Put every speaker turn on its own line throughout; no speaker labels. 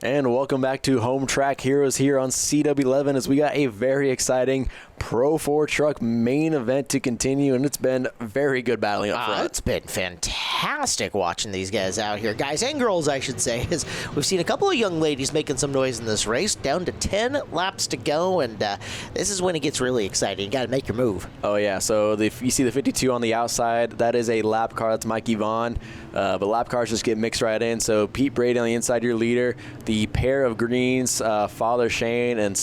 And welcome back to Home Track Heroes here on CW11 as we got a very exciting Pro 4 truck main event to continue, and it's been very good battling up front.
It's been fantastic watching these guys out here. Guys and girls, I should say, as we've seen a couple of young ladies making some noise in this race. Down to 10 laps to go, and this is when it gets really exciting. You got to make your move.
Oh, yeah. So you see the 52 on the outside. That is a lap car. That's Mikey Vaughn. But lap cars just get mixed right in. So Pete Brady on the inside, your leader. The pair of greens, Father Aaron and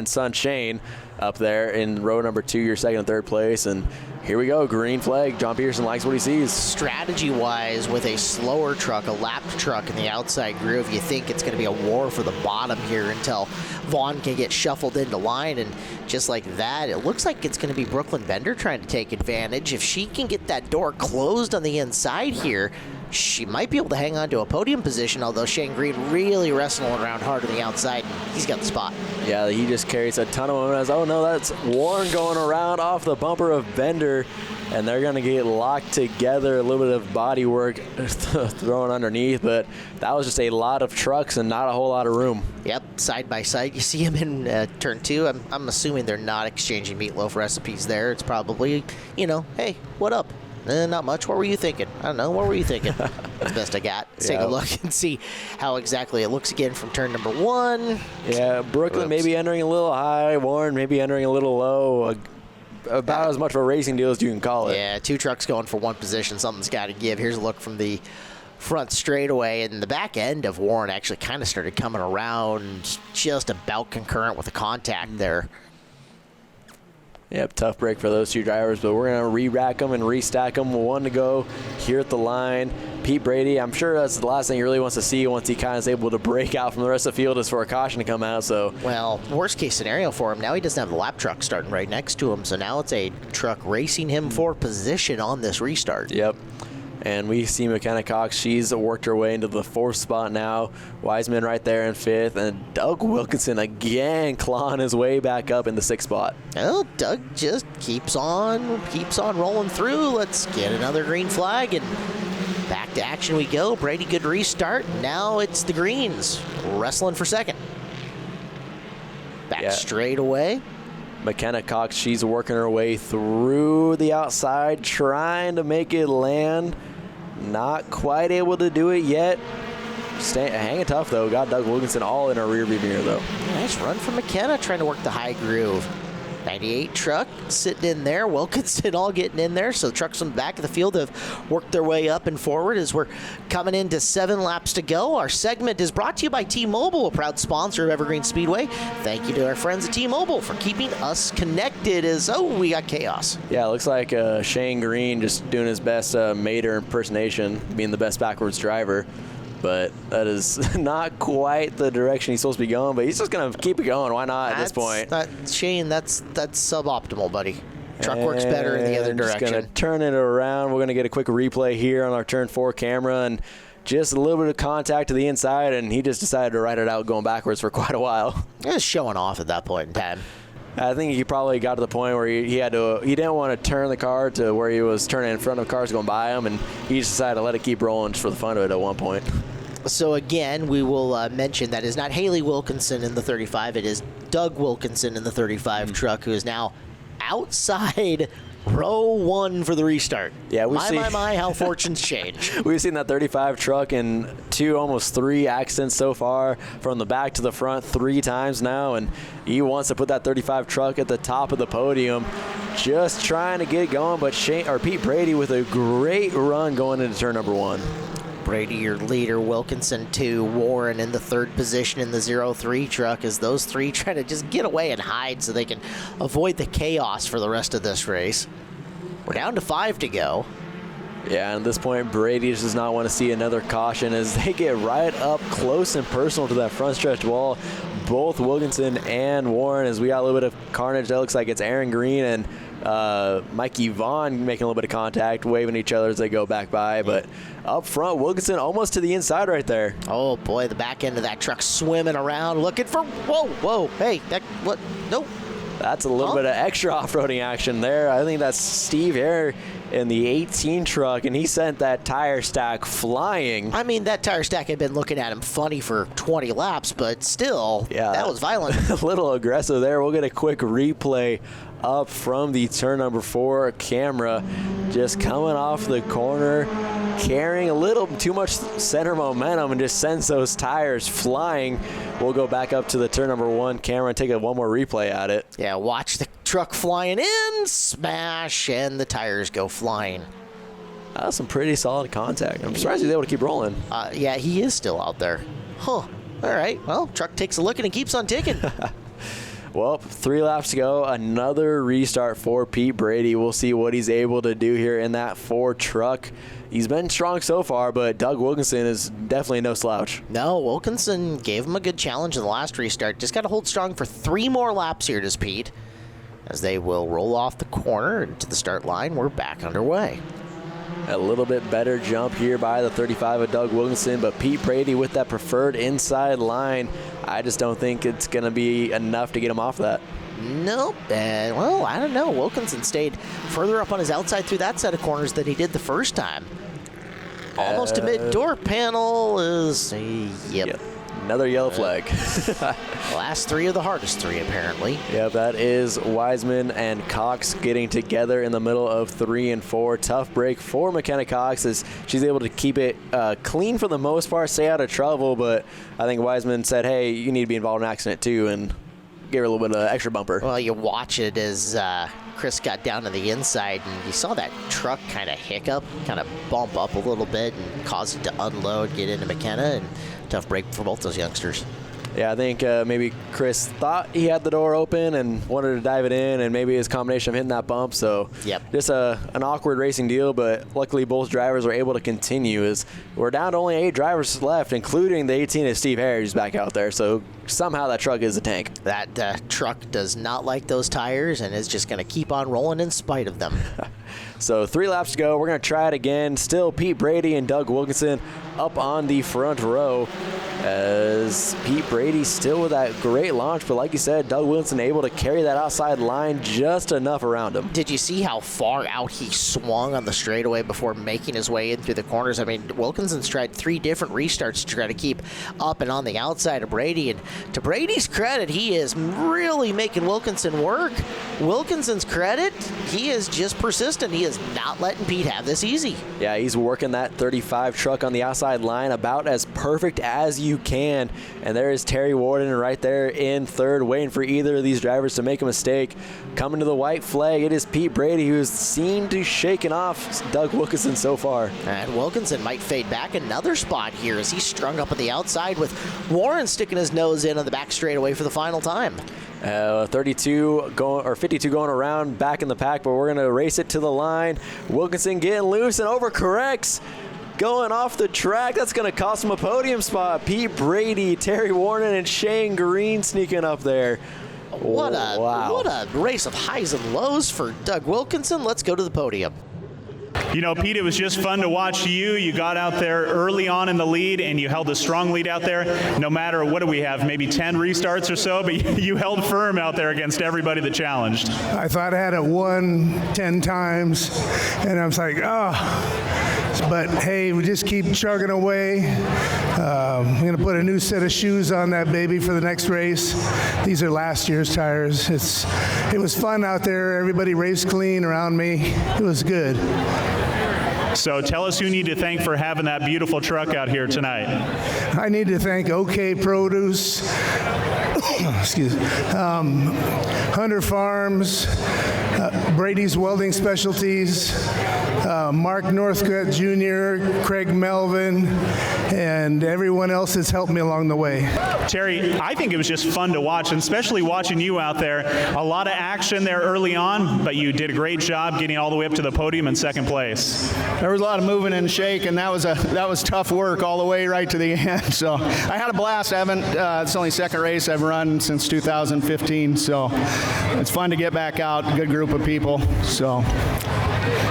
son Shane up there in row number 2, your second and third place. And here we go, green flag. John Peterson likes what he sees.
Strategy-wise, with a slower truck, a lapped truck in the outside groove, you think it's going to be a war for the bottom here until Vaughn can get shuffled into line. And just like that, it looks like it's going to be Brooklyn Bender trying to take advantage. If she can get that door closed on the inside here, she might be able to hang on to a podium position, although Shane Green really wrestling around hard on the outside, and he's got the spot.
Yeah, he just carries a ton of momentum. Oh, no, that's Warren going around off the bumper of Bender, and they're going to get locked together. A little bit of body work thrown underneath, but that was just a lot of trucks and not a whole lot of room.
Yep, side by side. You see him in turn 2. I'm assuming they're not exchanging meatloaf recipes there. It's probably, hey, what up? Not much. What were you thinking? I don't know. What were you thinking? That's the best I got. Let's take a look and see how exactly it looks again from turn number 1.
Yeah, Brooklyn maybe entering a little high. Warren maybe entering a little low. About as much of a racing deal as you can call it.
Yeah, 2 trucks going for 1 position. Something's got to give. Here's a look from the front straightaway, and the back end of Warren actually kind of started coming around just about concurrent with the contact there.
Yep, tough break for those 2 drivers, but we're going to re-rack them and restack them. 1 to go here at the line. Pete Brady, I'm sure that's the last thing he really wants to see once he kind of is able to break out from the rest of the field is for a caution to come out. So,
well, worst case scenario for him, now he doesn't have the lap truck starting right next to him, so now it's a truck racing him for position on this restart.
Yep. And we see McKenna Cox. She's worked her way into the 4th spot now. Wiseman right there in 5th. And Doug Wilkinson again clawing his way back up in the 6th spot.
Well, Doug just keeps on rolling through. Let's get another green flag, and back to action we go. Brady, good restart. Now it's the greens wrestling for second. Back straight away.
McKenna Cox, she's working her way through the outside, trying to make it land. Not quite able to do it yet. Hanging tough, though. Got Doug Wilkinson all in her rearview mirror, though.
Nice run from McKenna, trying to work the high groove. 98 truck sitting in there. Wilkinson all getting in there. So the trucks on the back of the field have worked their way up and forward as we're coming into 7 laps to go. Our segment is brought to you by T-Mobile, a proud sponsor of Evergreen Speedway. Thank you to our friends at T-Mobile for keeping us connected as, we got chaos.
Yeah, it looks like Shane Green just doing his best Mater impersonation, being the best backwards driver. But that is not quite the direction he's supposed to be going. But he's just going to keep it going. Why not at this point?
Shane, that's suboptimal, buddy. Truck works better in the other direction.
Just going to turn it around. We're going to get a quick replay here on our turn 4 camera. And just a little bit of contact to the inside. And he just decided to ride it out going backwards for quite a while.
He was showing off at that point in time.
I think he probably got to the point where he didn't want to turn the car to where he was turning in front of cars going by him, and he just decided to let it keep rolling just for the fun of it at one point.
So again, we will mention that is not Haley Wilkinson in the 35. It is Doug Wilkinson in the 35 truck, who is now outside row 1 for the restart.
Yeah,
my, how fortunes change.
We've seen that 35 truck in 2, almost 3 accidents so far, from the back to the front 3 times now, and he wants to put that 35 truck at the top of the podium, just trying to get it going. But Pete Brady with a great run going into turn number 1.
Brady, your leader, Wilkinson 2, Warren in the 3rd position in the 03 truck, as those 3 try to just get away and hide so they can avoid the chaos for the rest of this race. We're down to 5 to go.
Yeah, and at this point, Brady does not want to see another caution as they get right up close and personal to that front stretch wall. Both Wilkinson and Warren, as we got a little bit of carnage. That looks like it's Aaron Green and Mikey Vaughn making a little bit of contact, waving at each other as they go back by. But up front, Wilkinson almost to the inside right there.
Oh, boy, the back end of that truck swimming around, looking for, whoa, hey, what, nope.
That's a little bit of extra off-roading action there. I think that's Steve Hare in the 18 truck, and he sent that tire stack flying.
I mean, that tire stack had been looking at him funny for 20 laps, but still,
yeah,
that was violent.
A little aggressive there. We'll get a quick replay up from the turn number 4 camera. Just coming off the corner, carrying a little too much center momentum, and just sends those tires flying. We'll go back up to the turn number 1 camera and take one more replay at it.
Yeah, watch the truck flying in, smash, and the tires go flying.
That's some pretty solid contact. I'm surprised he's able to keep rolling.
Yeah, he is still out there. Huh. All right. Well, truck takes a look and he keeps on ticking.
Well, 3 laps to go. Another restart for Pete Brady. We'll see what he's able to do here in that Ford truck. He's been strong so far, but Doug Wilkinson is definitely no slouch.
No, Wilkinson gave him a good challenge in the last restart. Just got to hold strong for 3 more laps here, does Pete. As they will roll off the corner into the start line, we're back underway.
A little bit better jump here by the 35 of Doug Wilkinson, but Pete Brady with that preferred inside line, I just don't think it's going to be enough to get him off that.
Nope. Well, I don't know. Wilkinson stayed further up on his outside through that set of corners than he did the first time. Almost to mid-door panel is... Yep.
Another yellow flag.
Last 3 are the hardest 3, apparently.
Yeah, that is Wiseman and Cox getting together in the middle of 3 and 4. Tough break for McKenna Cox as she's able to keep it clean for the most part, stay out of trouble, but I think Wiseman said, hey, you need to be involved in an accident too, and gave her a little bit of extra bumper.
Well, you watch it as Chris got down to the inside, and you saw that truck kind of hiccup, kind of bump up a little bit and cause it to unload, get into McKenna, and tough break for both those youngsters.
Yeah, I think maybe Chris thought he had the door open and wanted to dive it in, and maybe his combination of hitting that bump. So just an awkward racing deal, but luckily both drivers were able to continue as we're down to only 8 drivers left, including the 18 of Steve Hare, who's back out there. So somehow that truck is a tank.
That truck does not like those tires and is just going to keep on rolling in spite of them.
So 3 laps to go. We're going to try it again. Still Pete Brady and Doug Wilkinson up on the front row as Pete Brady still with that great launch. But like you said, Doug Wilkinson able to carry that outside line just enough around him.
Did you see how far out he swung on the straightaway before making his way in through the corners? I mean, Wilkinson's tried 3 different restarts to try to keep up and on the outside of Brady. And to Brady's credit, he is really making Wilkinson work. Wilkinson's credit, he is just persistent. He is not letting Pete have this easy.
Yeah, he's working that 35 truck on the outside line about as perfect as you can. And there is Terry Warden right there in third, waiting for either of these drivers to make a mistake. Coming to the white flag, it is Pete Brady who's seemed to shaken off Doug Wilkinson so far.
And Wilkinson might fade back another spot here as he's strung up on the outside with Warren sticking his nose in on the back straightaway for the final time.
52 going or 52 going around back in the pack, but we're going to race it to the line. Wilkinson getting loose and overcorrects, going off the track. That's going to cost him a podium spot. Pete Brady, Terry Warden, and Shane Green sneaking up there.
What a race of highs and lows for Doug Wilkinson. Let's go to the podium.
You know, Pete, it was just fun to watch you. You got out there early on in the lead, and you held a strong lead out there. No matter, what do we have, maybe 10 restarts or so, but you held firm out there against everybody that challenged.
I thought I had it won 10 times, and I was like, but hey, we just keep chugging away. I'm going to put a new set of shoes on that baby for the next race. These are last year's tires. It was fun out there. Everybody raced clean around me. It was good.
So tell us who you need to thank for having that beautiful truck out here tonight.
I need to thank OK Produce, Hunter Farms, Brady's Welding Specialties, Mark Northcutt Jr., Craig Melvin, and everyone else that's helped me along the way.
Terry, I think it was just fun to watch, and especially watching you out there. A lot of action there early on, but you did a great job getting all the way up to the podium in second place.
There was a lot of moving and shake, and that was tough work all the way right to the end. So I had a blast. It's the only second race I've run since 2015, so it's fun to get back out. Good group of people. So.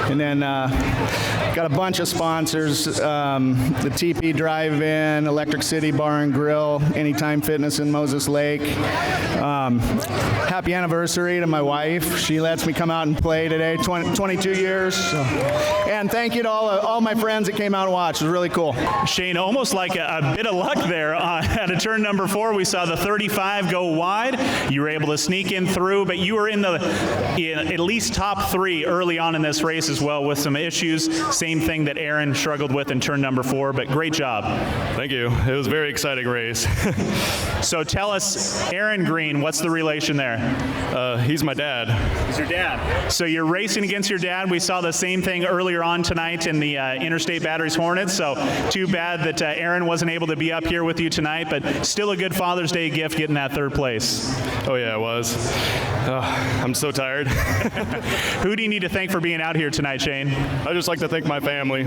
And then got got a bunch of sponsors, the TP Drive-In, Electric City Bar and Grill, Anytime Fitness in Moses Lake. Happy anniversary to my wife. She lets me come out and play today, 22 years. So. And thank you to all my friends that came out and watched. It was really cool.
Shane, almost like a bit of luck there. At a turn number 4, we saw the 35 go wide. You were able to sneak in through, but you were in at least top 3 early on in this race as well with some issues. Same thing that Aaron struggled with in turn number 4, but great job.
Thank you. It was a very exciting race.
So tell us, Aaron Green, what's the relation there?
He's my dad.
He's your dad. So you're racing against your dad. We saw the same thing earlier on tonight in the Interstate Batteries Hornets, so too bad that Aaron wasn't able to be up here with you tonight, but still a good Father's Day gift getting that 3rd place.
Oh yeah, it was. I'm so tired.
Who do you need to thank for being out here tonight, Shane?
I'd just like to thank my family.